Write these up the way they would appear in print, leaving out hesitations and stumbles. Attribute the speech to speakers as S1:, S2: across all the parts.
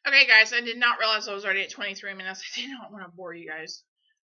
S1: Okay, guys, I did not realize I was already at 23 minutes. I did not want to bore you guys.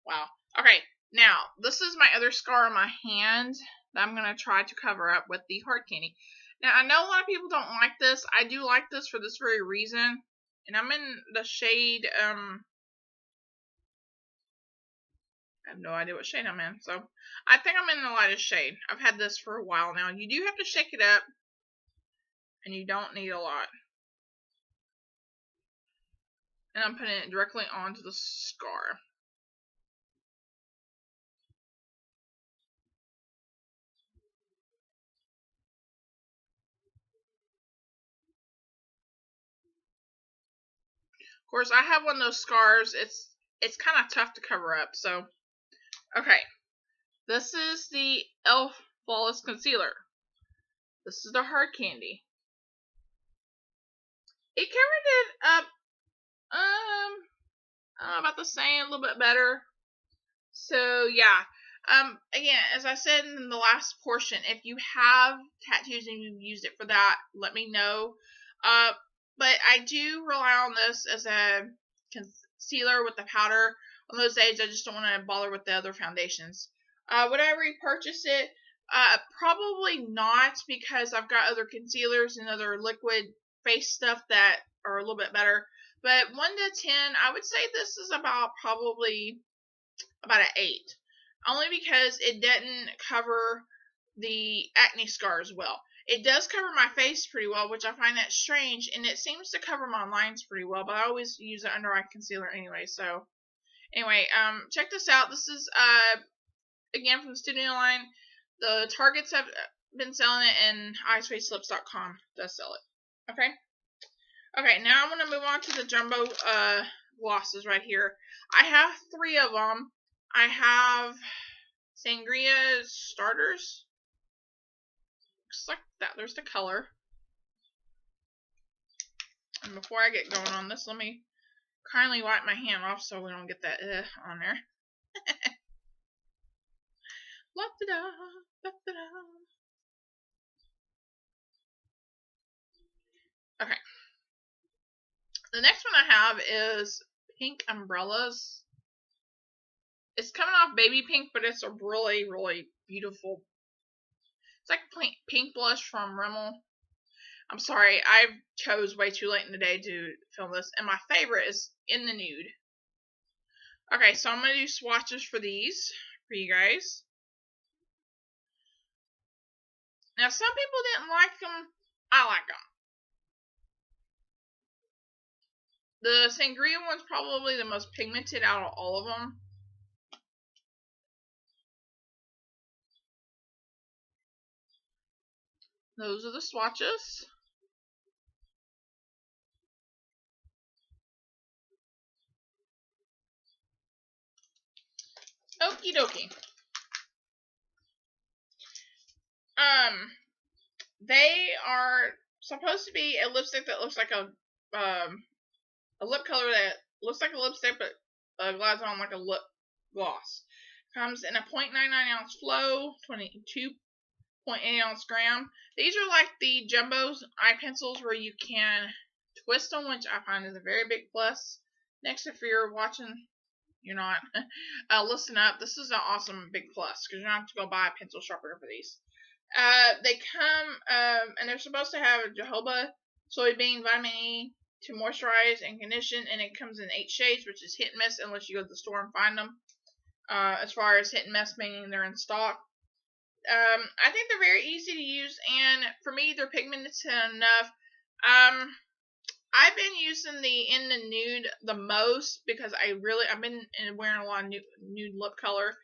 S1: Wow. Okay, now, this is my other scar on my hand that I'm going to try to cover up with the hard candy. Now, I know a lot of people don't like this. I do like this for this very reason. And I'm in the shade, I have no idea what shade I'm in. So, I think I'm in the lightest shade. I've had this for a while now. You do have to shake it up. And you don't need a lot. And I'm putting it directly onto the scar. Of course, I have one of those scars. It's kind of tough to cover up. So, okay. This is the e.l.f. Flawless Concealer. This is the hard candy. It covered it up, about the same, a little bit better. So yeah. Again, as I said in the last portion, if you have tattoos and you've used it for that, let me know. But I do rely on this as a concealer with the powder. On those days, I just don't want to bother with the other foundations. Would I repurchase it? Probably not, because I've got other concealers and other liquid face stuff that are a little bit better. But 1 to 10, I would say this is probably about an 8. Only because it didn't cover the acne scars well. It does cover my face pretty well, which I find that strange, and it seems to cover my lines pretty well, but I always use an under eye concealer anyway. So anyway, check this out. This is again from the Studio line. The Targets have been selling it, and eyesfacelips.com does sell it. Okay, now I'm going to move on to the jumbo glosses right here. I have 3 of them. I have Sangria Starters. Looks like that. There's the color. And before I get going on this, let me kindly wipe my hand off so we don't get that on there. La-da-da, la-da-da. Okay. The next one I have is Pink Umbrellas. It's coming off baby pink, but it's a really, really beautiful. It's like pink blush from Rimmel. I'm sorry, I chose way too late in the day to film this, and my favorite is in the nude. Okay, so I'm going to do swatches for these for you guys. Now, some people didn't like them. I like them. The Sangria one's probably the most pigmented out of all of them. Those are the swatches. Okie dokie. They are supposed to be a lipstick that looks like a lip color that looks like a lipstick, but glides on like a lip gloss. Comes in a 0.99 ounce flow, 22.8 ounce gram. These are like the jumbo eye pencils where you can twist them, which I find is a very big plus. Next, if you're watching, you're not, listen up. This is an awesome big plus because you don't have to go buy a pencil sharpener for these. They come, and they're supposed to have jojoba, soybean, vitamin E to moisturize and condition, and it comes in 8 shades, which is hit and miss unless you go to the store and find them. As far as hit and miss, meaning they're in stock. I think they're very easy to use, and for me, they're pigmented enough. I've been using the in the nude the most because I've been wearing a lot of nude lip color.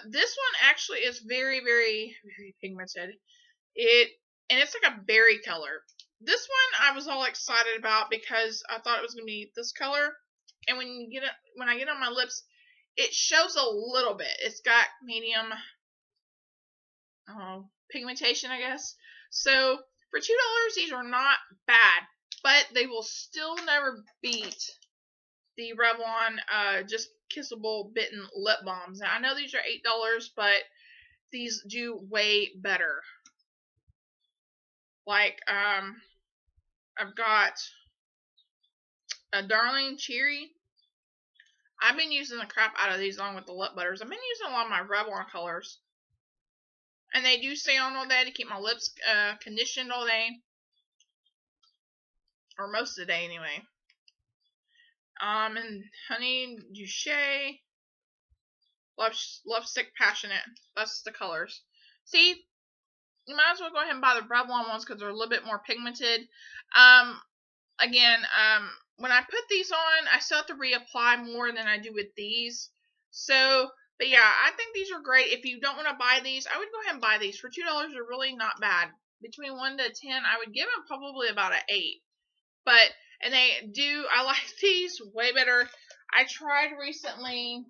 S1: This one actually is very, very, very pigmented. And it's like a berry color. This one I was all excited about because I thought it was gonna be this color. And when I get on my lips, it shows a little bit. It's got medium pigmentation, I guess. So for $2, these are not bad, but they will still never beat the Revlon Just Kissable Bitten Lip Balms. Now, I know these are $8, but these do way better. Like, I've got a Darling Cherry. I've been using the crap out of these along with the lip butters. I've been using a lot of my Revlon colors. And they do stay on all day to keep my lips conditioned all day. Or most of the day anyway. And Honey Duché. Love Stick Passionate. That's the colors. See, you might as well go ahead and buy the Revlon ones because they're a little bit more pigmented. Again, when I put these on, I still have to reapply more than I do with these. So, but yeah, I think these are great. If you don't want to buy these, I would go ahead and buy these. For $2, they're really not bad. Between 1 to 10, I would give them probably about an 8. But, and I like these way better. I tried recently,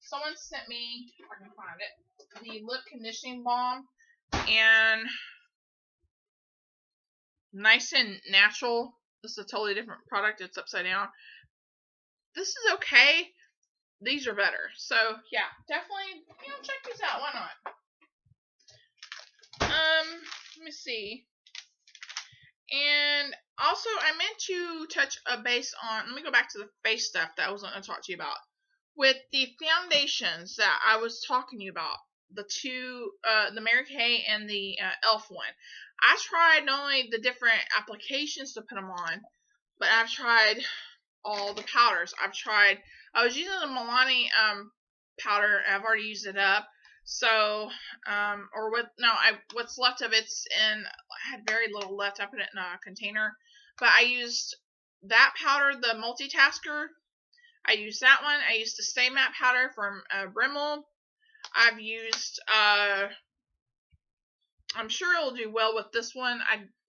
S1: someone sent me, if I can find it, the lip conditioning balm. And Nice and Natural. This is a totally different product. It's upside down. This is okay. These are better. So, yeah, definitely, check these out. Why not? Let me see. And also, I meant to touch a base on, let me go back to the face stuff that I was going to talk to you about. With the foundations that I was talking to you about, the two, the Mary Kay and the e.l.f. one. I tried not only the different applications to put them on, but I've tried all the powders. I was using the Milani powder, and I've already used it up. So, what's left of it's I had very little left. I put it in a container. But I used that powder, the Multitasker. I used that one. I used the Stay Matte powder from Rimmel. I've used, I'm sure it'll do well with this one.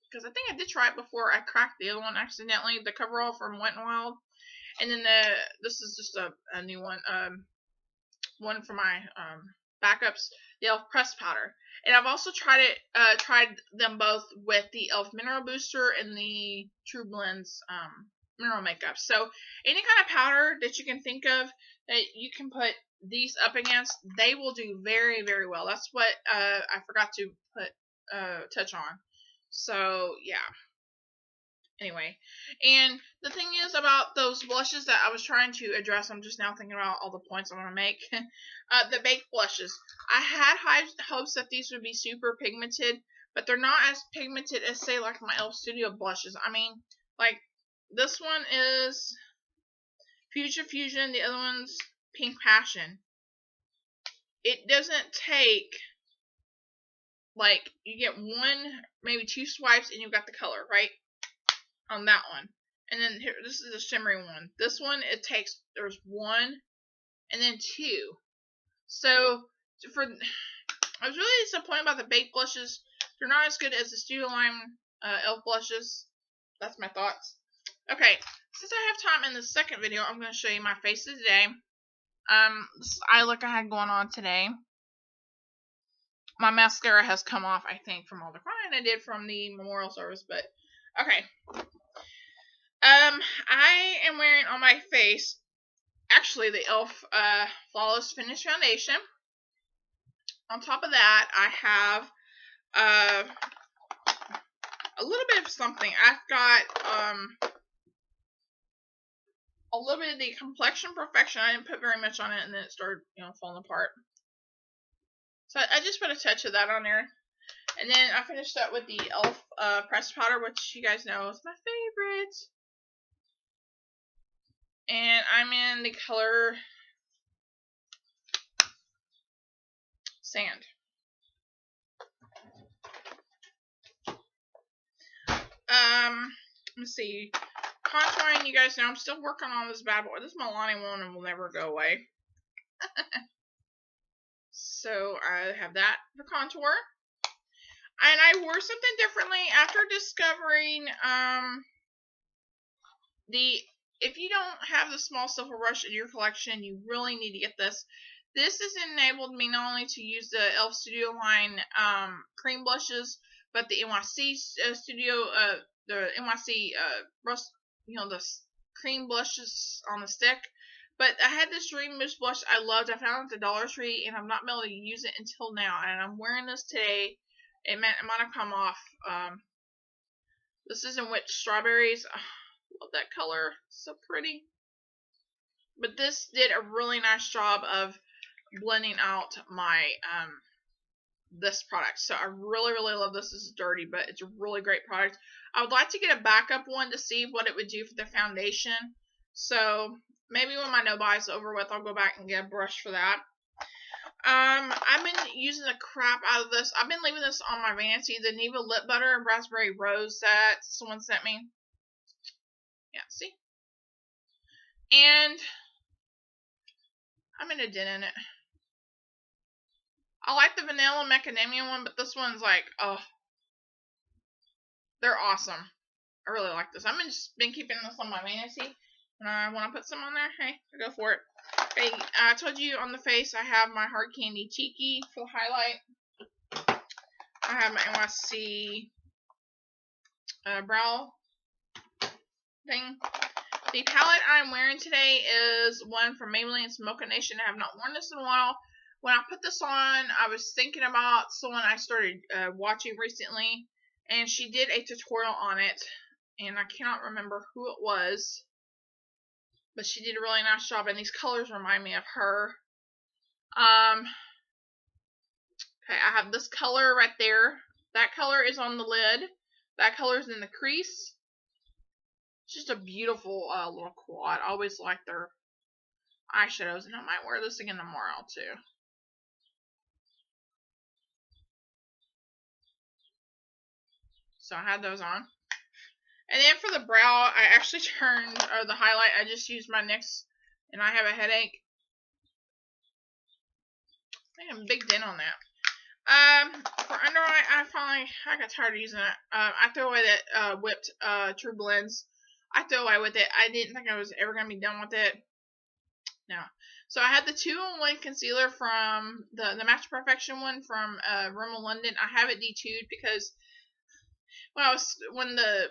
S1: Because I think I did try it before. I cracked the other one accidentally. The coverall from Wet n Wild. And then this is just a new one. One for my backups. The e.l.f. Press Powder. And I've also tried them both with the e.l.f. Mineral Booster and the True Blends mineral makeup. So any kind of powder that you can think of that you can put these up against, they will do very, very well. That's what I forgot to touch on. So yeah. Anyway, and the thing is about those blushes that I was trying to address, I'm just now thinking about all the points I want to make. The baked blushes. I had high hopes that these would be super pigmented, but they're not as pigmented as, say, like my e.l.f. Studio blushes. I mean, like, this one is Fuchsia Fusion, the other one's Pink Passion. It doesn't take, like, you get one, maybe 2 swipes, and you've got the color, right? On that one. And then here, this is a shimmery one. This one, there's 1 and then 2. So, I was really disappointed about the baked blushes. They're not as good as the Studio Line e.l.f. blushes. That's my thoughts. Okay, since I have time in the second video, I'm going to show you my faces today. This eye look I had going on today. My mascara has come off, I think, from all the crying I did from the memorial service, but okay. I am wearing on my face, actually, the e.l.f. Flawless Finish Foundation. On top of that, I have a little bit of something. I've got a little bit of the Complexion Perfection. I didn't put very much on it, and then it started, falling apart. So I just put a touch of that on there. And then I finished up with the e.l.f. Press Powder, which you guys know is my favorite. And I'm in the color Sand. Let's see. Contouring, you guys know I'm still working on this bad boy. This Milani one will never go away. So I have that for contour. And I wore something differently after discovering if you don't have the Small Silver Rush in your collection, you really need to get this. This has enabled me not only to use the e.l.f. Studio Line cream blushes, but the NYC the NYC rust, the cream blushes on the stick. But I had this Dream Mousse blush I loved. I found it at the Dollar Tree, and I've not been able to use it until now. And I'm wearing this today. It might have come off. This is in Wet Strawberries. Love that color. So pretty. But this did a really nice job of blending out my this product. So I really, really love this. This is dirty, but it's a really great product. I would like to get a backup one to see what it would do for the foundation. So maybe when my no buy is over with, I'll go back and get a brush for that. I've been using the crap out of this. I've been leaving this on my vanity. The Neva Lip Butter and Raspberry Rose that someone sent me. Yeah, see? And I'm in a dent in it. I like the Vanilla Macadamia one, but this one's like, oh, they're awesome. I really like this. I've just been keeping this on my vanity. When I want to put some on there, hey, go for it. Okay, I told you on the face I have my Hard Candy Cheeky for the highlight. I have my NYC brow thing. The palette I'm wearing today is one from Maybelline's Mocha Nation. I have not worn this in a while. When I put this on, I was thinking about someone I started watching recently, and she did a tutorial on it, and I cannot remember who it was, but she did a really nice job, and these colors remind me of her. Okay, I have this color right there. That color is on the lid. That color is in the crease. It's just a beautiful little quad. I always like their eyeshadows, and I might wear this again tomorrow too. So I had those on. And then for the brow, I actually turned the highlight. I just used my NYX, and I have a headache. I have a big dent on that. For under eye, I got tired of using it. I threw away that whipped True Blends. I threw away with it. I didn't think I was ever going to be done with it. No. So I had the 2-in-1 concealer from the Match Perfection one from Rimmel London. I have it detubed because when the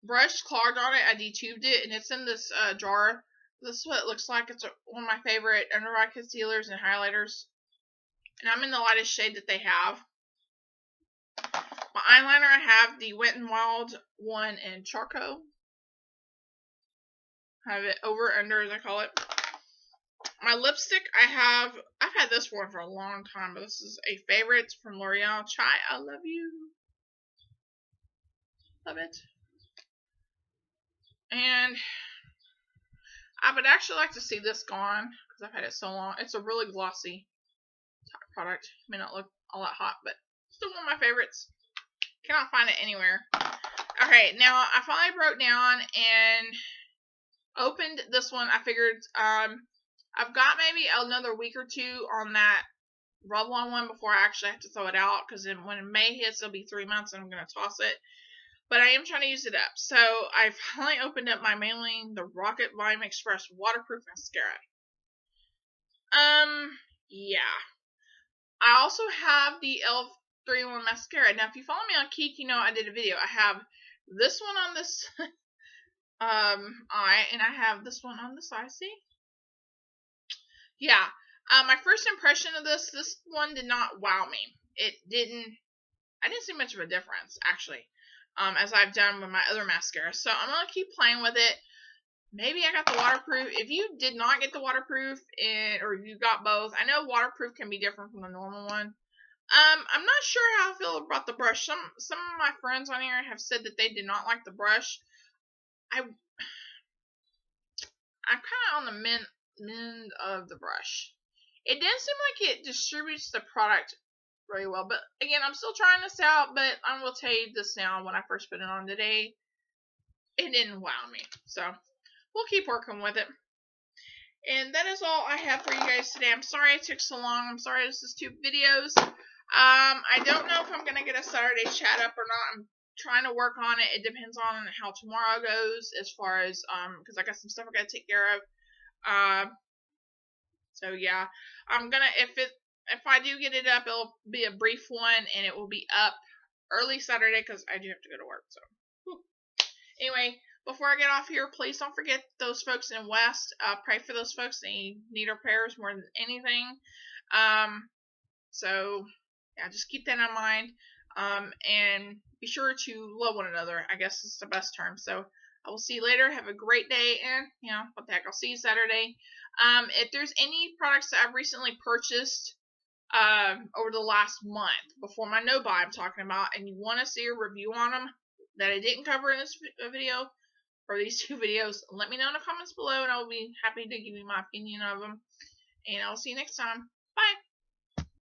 S1: brush clogged on it, I detubed it, and it's in this jar. This is what it looks like. It's one of my favorite under eye concealers and highlighters, and I'm in the lightest shade that they have. My eyeliner, I have the Wet n Wild one in Charcoal. I have it over, under, as I call it. My lipstick, I've had this one for a long time, but this is a favorite. It's from L'Oreal. Chai, I love you. Love it. And I would actually like to see this gone because I've had it so long. It's a really glossy product. It may not look all that hot, but still one of my favorites. Cannot find it anywhere. Okay, now I finally broke down and opened this one. I figured I've got maybe another week or two on that Revlon one before I actually have to throw it out, because when May hits, it'll be 3 months and I'm going to toss it. But I am trying to use it up. So I finally opened up my Maybelline the Rocket Volume Express Waterproof Mascara. Yeah. I also have the e.l.f. 3-in-1 mascara. Now, if you follow me on Keek, you know I did a video. I have this one on this eye, and I have this one on this eye. See? Yeah. My first impression of this one did not wow me. I didn't see much of a difference, actually, as I've done with my other mascara. So I'm going to keep playing with it. Maybe I got the waterproof. If you did not get the waterproof, or if you got both, I know waterproof can be different from the normal one. I'm not sure how I feel about the brush. Some of my friends on here have said that they did not like the brush. I'm kind of on the mend of the brush. It didn't seem like it distributes the product very well. But again, I'm still trying this out. But I will tell you this now. When I first put it on today, it didn't wow me. So we'll keep working with it. And that is all I have for you guys today. I'm sorry it took so long. I'm sorry this is 2 videos. I don't know if I'm going to get a Saturday chat up or not. I'm trying to work on it. It depends on how tomorrow goes, as far as, because I got some stuff I got to take care of. So yeah, I'm going to, if I do get it up, it'll be a brief one, and it will be up early Saturday, because I do have to go to work, so. Anyway, before I get off here, please don't forget those folks in West. Pray for those folks. They need our prayers more than anything. So, yeah, just keep that in mind. And be sure to love one another. I guess is the best term. So, I will see you later. Have a great day, and what the heck, I'll see you Saturday. If there's any products that I've recently purchased over the last month before my no buy I'm talking about, and you want to see a review on them that I didn't cover in this video or these 2 videos, let me know in the comments below, and I'll be happy to give you my opinion of them. And I'll see you next time. Bye.